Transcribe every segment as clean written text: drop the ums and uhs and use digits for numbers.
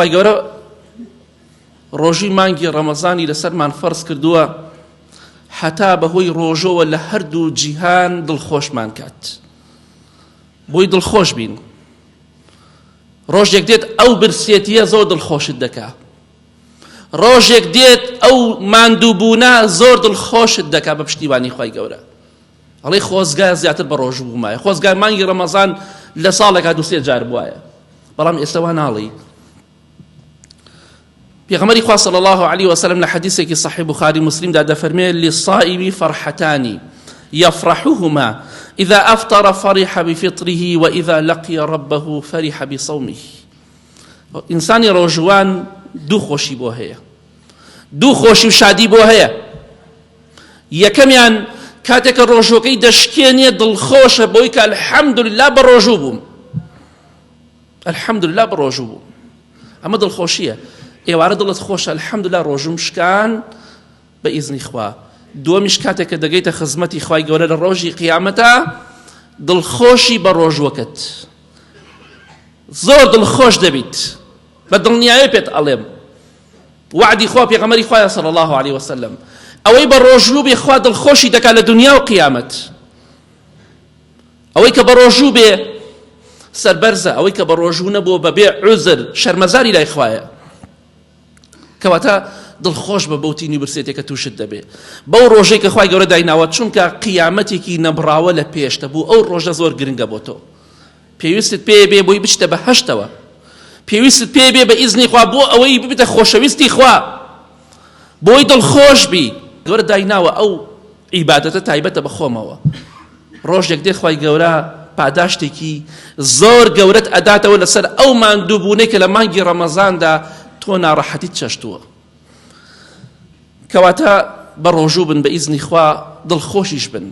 خی گەورە ڕۆژی مانگی ڕەمەزانی لەسەرمان فەرز کردووە حتا بەهۆی ڕۆژەوە لە هەردوو جیهان دڵخۆشمان کات، بۆی دڵخۆش بین. ڕۆژێک دێت ئەو برسێتیە زۆر دڵخۆشت دەکا، ڕۆژێک دێت ئەو ماندووبوونە زۆر دڵخۆشت دەکا بە پشتیوانی خی گەورە. ئەڵێ خۆزگای زیاتر بە ڕۆژ بوومایە، خۆزگای مانگی ڕەمەزان لە ساڵێکا دووسێ جار بووایە، بەڵام ئێستا وا ناڵی. پێغەمبەری خوا صلی الله علیه وسلم لە حەدیثێکی صحیح بوخاری مسلمدا دەفەرمێ للصائم فرحتان يفرحهما إذا أفطر فرح بفطره وإذا لقي ربه فرح بصومه. إنسانی ڕۆژوان دوو خۆشی بۆ هەیە، دوو خۆشی و شادی بۆ هەیە. یەکەمیان کاتێککە ڕۆژەکەی دەشکێنێ دڵخۆشە بۆی کە الحەمدولله بە ڕۆژوو بووم، الحەمدولله بە ڕۆژوو بووم. ئەمە دڵخۆشیە، ئێوارە دڵت خۆشە الحەمدولله ڕۆژوم شکان بە ئیزنی خوا. دووەمیش کاتێککە دەگەیتە خزمەتی خوای گەورە لە ڕۆژی قیامەتە دڵخۆشی بە ڕۆژوەکەت، زۆر دڵخۆش دەبیت، بە دڵنیایی پێت ئەڵێم. وعدی خوا پێغەمبەری خوایە صلی الله علیه وسلم ئەوەی بە ڕۆژوو بێ خوا دڵخۆشی دەکات لە دنیا و قیامەت. ئەوەی کە بە ڕۆژوو بێ سەربەرزە، ئەوەی کە بە ڕۆژوو نەبووە بەبێ عوزر شەرمەزاری لای خوایە، کەواتە دڵخۆش بە بەوتینی برسێتێکە تووشت دەبێ. بەو ڕۆژەی کە خوای گەورە دایناوە چونکە قیامەتێکی نەبراوە لە پێشتە بوو، ئەو ڕۆژە زۆر گرنگە بۆ تۆ. پێویستت پێ بێ بۆی بچتە بە هەشتەوە، پێویستت پێ بێ بە ئیزنی خوا بۆ ئەوەی ببیتە خۆشەویستی خوا، بۆی دڵخۆش بی. گەورە دایناوە ئەو عیبادەتە تایبەتە بە خۆمەوە. ڕۆژێک دێت خوای گەورە پاداشتێکی زۆر گەورەت ئەداتەوە لەسەر ئەو ماندووبوونەی کە لە مانگی ڕەمەزاندا تۆ ناڕەحەتیت چەشتووە. کەواتە بە ڕۆژوو بن بە ئیزنی خوا، دڵخۆشیش بن،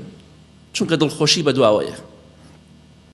چونکە دڵخۆشی بەدواوەیە.